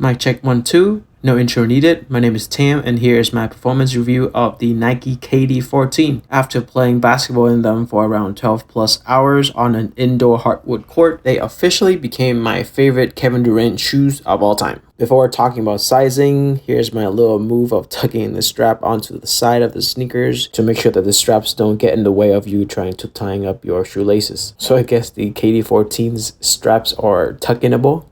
Mic check 1 2. No intro needed. My name is Tam, and here is my performance review of the Nike KD14. After playing basketball in them for around 12 plus hours on an indoor hardwood court, they officially became my favorite Kevin Durant shoes of all time. Before talking about sizing, here's my little move of tucking the strap onto the side of the sneakers to make sure that the straps don't get in the way of you trying to tying up your shoelaces. So I guess the KD14's straps are tuck-inable.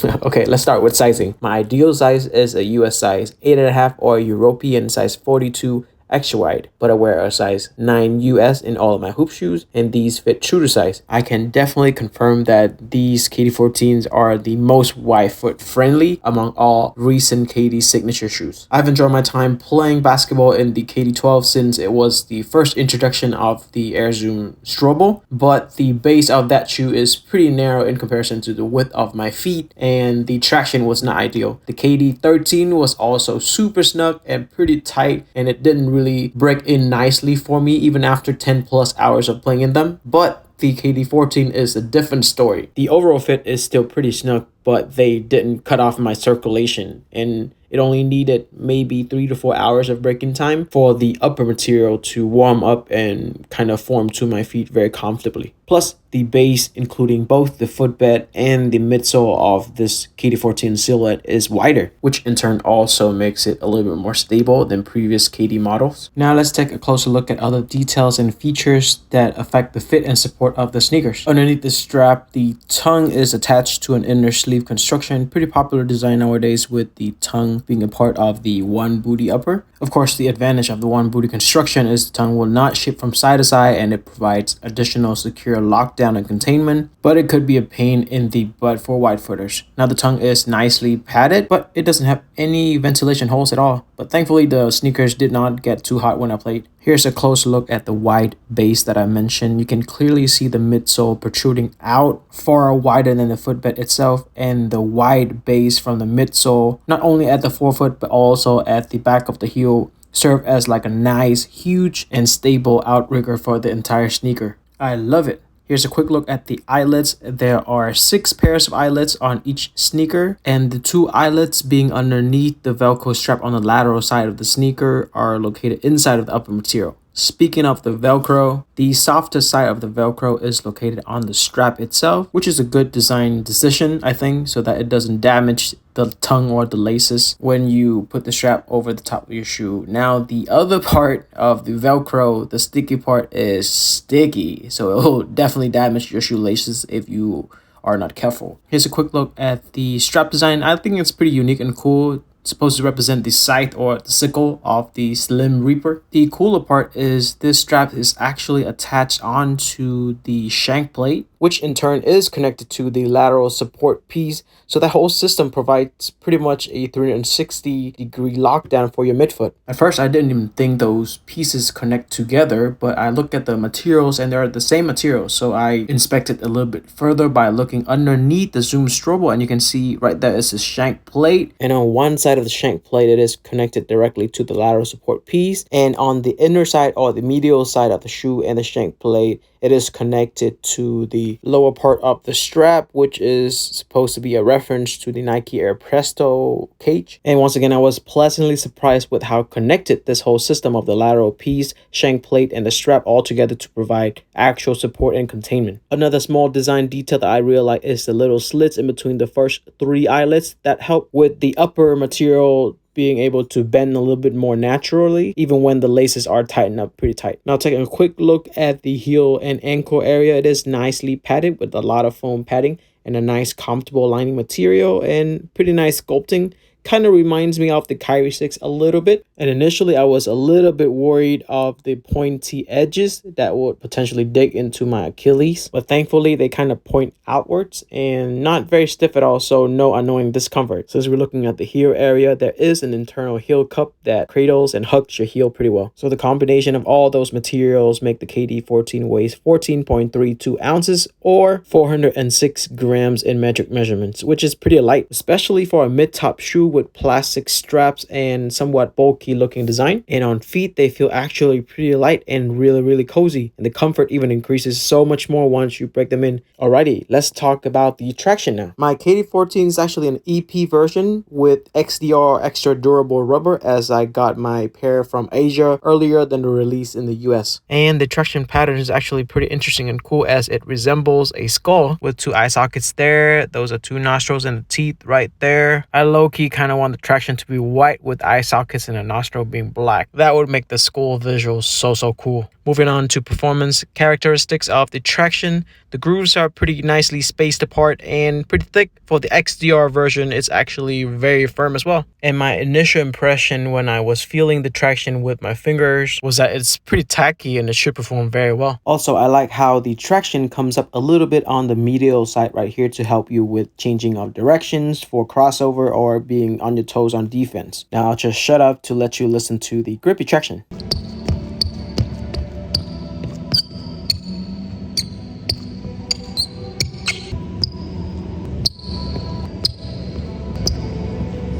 Okay, let's start with sizing. My ideal size is a US size 8.5 or a European size 42 extra wide, but I wear a size 9 US in all of my hoop shoes, and these fit true to size. I can definitely confirm that these KD14s are the most wide foot friendly among all recent KD signature shoes. I've enjoyed my time playing basketball in the KD12 since it was the first introduction of the Air Zoom Strobel, but the base of that shoe is pretty narrow in comparison to the width of my feet, and the traction was not ideal. The KD13 was also super snug and pretty tight, and it didn't really break in nicely for me even after 10 plus hours of playing in them. But the KD14 is a different story. The overall fit is still pretty snug, but they didn't cut off my circulation, and it only needed maybe 3 to 4 hours of break-in time for the upper material to warm up and kind of form to my feet very comfortably. Plus, the base, including both the footbed and the midsole of this KD14 silhouette, is wider, which in turn also makes it a little bit more stable than previous KD models. Now let's take a closer look at other details and features that affect the fit and support of the sneakers. Underneath the strap, the tongue is attached to an inner sleeve construction, pretty popular design nowadays with the tongue being a part of the one booty upper. Of course, the advantage of the one booty construction is the tongue will not shift from side to side, and it provides additional secure lockdown and containment, but it could be a pain in the butt for wide footers. Now the tongue is nicely padded, but it doesn't have any ventilation holes at all. But thankfully the sneakers did not get too hot when I played. Here's a close look at the wide base that I mentioned. You can clearly see the midsole protruding out far wider than the footbed itself, and the wide base from the midsole, not only at the forefoot but also at the back of the heel, serve as like a nice, huge, and stable outrigger for the entire sneaker. I love it. Here's a quick look at the eyelets. There are 6 pairs of eyelets on each sneaker, and the 2 eyelets being underneath the Velcro strap on the lateral side of the sneaker are located inside of the upper material. Speaking of the Velcro, the softer side of the Velcro is located on the strap itself, which is a good design decision, I think, so that it doesn't damage the tongue or the laces when you put the strap over the top of your shoe. Now, the other part of the Velcro, the sticky part, is sticky, so it will definitely damage your shoelaces if you are not careful. Here's a quick look at the strap design. I think it's pretty unique and cool. Supposed to represent the scythe or the sickle of the Slim Reaper. The cooler part is this strap is actually attached onto the shank plate, which in turn is connected to the lateral support piece. So that whole system provides pretty much a 360-degree lockdown for your midfoot. At first, I didn't even think those pieces connect together, but I looked at the materials and they're the same materials. So I inspected a little bit further by looking underneath the Zoom Strobel, and you can see right there is a shank plate. And on one side of the shank plate, it is connected directly to the lateral support piece, and on the inner side or the medial side of the shoe and the shank plate, it is connected to the lower part of the strap, which is supposed to be a reference to the Nike Air Presto cage. And once again, I was pleasantly surprised with how connected this whole system of the lateral piece, shank plate, and the strap all together to provide actual support and containment. Another small design detail that I realized is the little slits in between the first 3 eyelets that help with the upper material being able to bend a little bit more naturally, even when the laces are tightened up pretty tight. Now taking a quick look at the heel and ankle area, it is nicely padded with a lot of foam padding and a nice comfortable lining material and pretty nice sculpting. Kind of reminds me of the Kyrie 6 a little bit. And initially I was a little bit worried of the pointy edges that would potentially dig into my Achilles, but thankfully they kind of point outwards and not very stiff at all, so no annoying discomfort. So as we're looking at the heel area, there is an internal heel cup that cradles and hugs your heel pretty well. So the combination of all those materials make the KD14 weighs 14.32 ounces or 406 grams in metric measurements, which is pretty light, especially for a mid-top shoe with plastic straps and somewhat bulky looking design. And on feet, they feel actually pretty light and really cozy. And the comfort even increases so much more once you break them in. Alrighty, let's talk about the traction now. My KD14 is actually an EP version with XDR extra durable rubber, as I got my pair from Asia earlier than the release in the US. And the traction pattern is actually pretty interesting and cool, as it resembles a skull with two eye sockets there. Those are two nostrils and the teeth right there. I low-key kind of want the traction to be white with eye sockets and a nostril being black. That would make the skull visual so cool. Moving on to performance characteristics of the traction, the grooves are pretty nicely spaced apart and pretty thick. For the XDR version, it's actually very firm as well. And my initial impression when I was feeling the traction with my fingers was that it's pretty tacky and it should perform very well. Also, I like how the traction comes up a little bit on the medial side right here to help you with changing of directions for crossover or being on your toes on defense. Now I'll just shut up to let you listen to the grippy traction.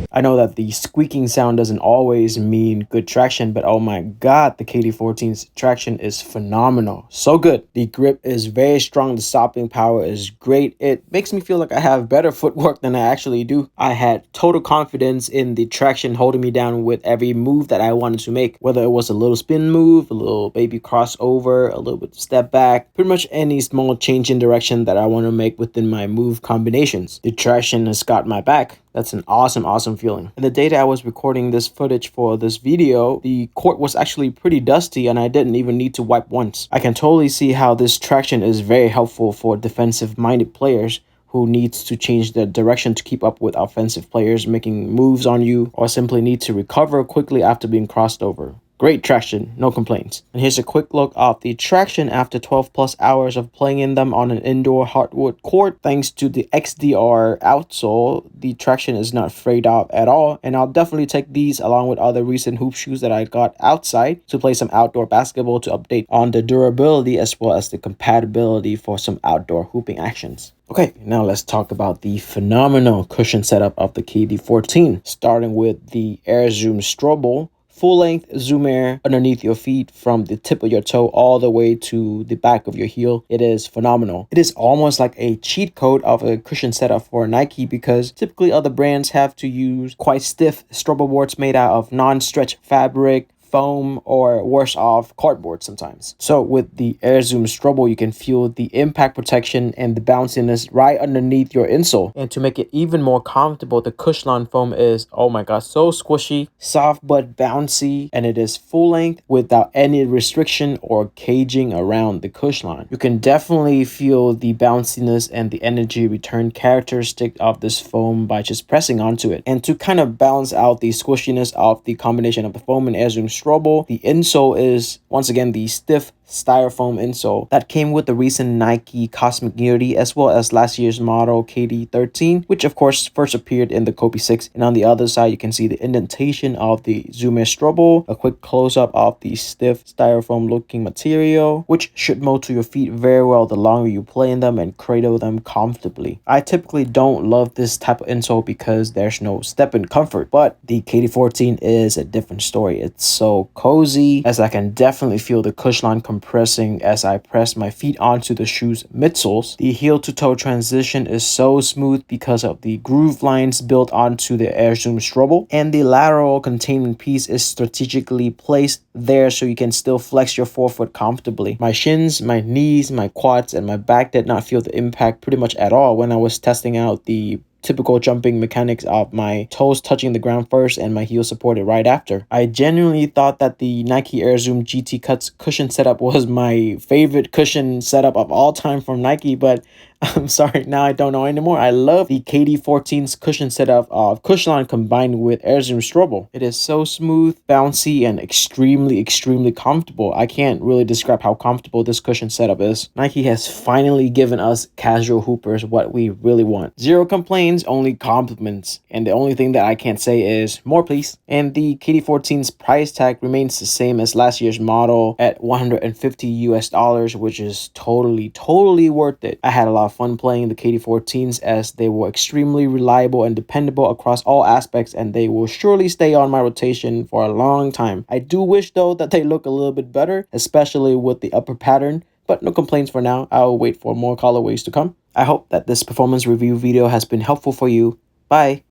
I know that the squeaking sound doesn't always mean good traction, but oh my god, the KD14's traction is phenomenal. So good. The grip is very strong. The stopping power is great. It makes me feel like I have better footwork than I actually do. I had total confidence in the traction holding me down with every move that I wanted to make, whether it was a little spin move, a little baby crossover, a little bit step back, pretty much any small change in direction that I want to make within my move combinations. The traction has got my back. That's an awesome feeling. And the day that I was recording this footage for this video, the court was actually pretty dusty and I didn't even need to wipe once. I can totally see how this traction is very helpful for defensive-minded players who needs to change their direction to keep up with offensive players making moves on you, or simply need to recover quickly after being crossed over. Great traction, no complaints. And here's a quick look of the traction after 12 plus hours of playing in them on an indoor hardwood court. Thanks to the XDR outsole, the traction is not frayed out at all. And I'll definitely take these along with other recent hoop shoes that I got outside to play some outdoor basketball to update on the durability as well as the compatibility for some outdoor hooping actions. Okay, now let's talk about the phenomenal cushion setup of the KD14, starting with the Air Zoom Strobel. Full-length Zoom Air underneath your feet from the tip of your toe all the way to the back of your heel. It is phenomenal. It is almost like a cheat code of a cushion setup for Nike, because typically other brands have to use quite stiff Strobel boards made out of non-stretch fabric, foam, or worse off, cardboard sometimes. So with the Air Zoom Strobel, you can feel the impact protection and the bounciness right underneath your insole. And to make it even more comfortable, the Cushlon foam is, oh my god, so squishy, soft but bouncy, and it is full length without any restriction or caging around the Cushlon. You can definitely feel the bounciness and the energy return characteristic of this foam by just pressing onto it. And to kind of balance out the squishiness of the combination of the foam and Air Zoom Strobel, the insole is once again the stiff styrofoam insole that came with the recent Nike Cosmic Unity as well as last year's model KD13, which of course first appeared in the Kobe 6. And on the other side, you can see the indentation of the Zoom Air Strobel, a quick close-up of the stiff styrofoam looking material, which should mold to your feet very well the longer you play in them and cradle them comfortably. I typically don't love this type of insole because there's no step-in comfort, but the KD14 is a different story. It's so cozy, as I can definitely feel the Cushlon compressing as I press my feet onto the shoe's midsoles. The heel to toe transition is so smooth because of the groove lines built onto the Air Zoom Strobel, and the lateral containment piece is strategically placed there so you can still flex your forefoot comfortably. My shins, my knees, my quads, and my back did not feel the impact pretty much at all when I was testing out the typical jumping mechanics of my toes touching the ground first and my heel supported right after. I genuinely thought that the Nike Air Zoom GT Cuts cushion setup was my favorite cushion setup of all time from Nike, but I'm sorry, now I don't know anymore. I love the KD14's cushion setup of Cushlon combined with Air Zoom Strobel. It is so smooth, bouncy, and extremely comfortable. I can't really describe how comfortable this cushion setup is. Nike has finally given us casual hoopers what we really want. Zero complaints complaints, only compliments. And the only thing that I can't say is more please. And the KD14's price tag remains the same as last year's model at $150 US, which is totally worth it. I had a lot of fun playing the KD14s as they were extremely reliable and dependable across all aspects, and they will surely stay on my rotation for a long time. I do wish though that they look a little bit better, especially with the upper pattern, but no complaints for now. I'll wait for more colorways to come. I hope that this performance review video has been helpful for you. Bye!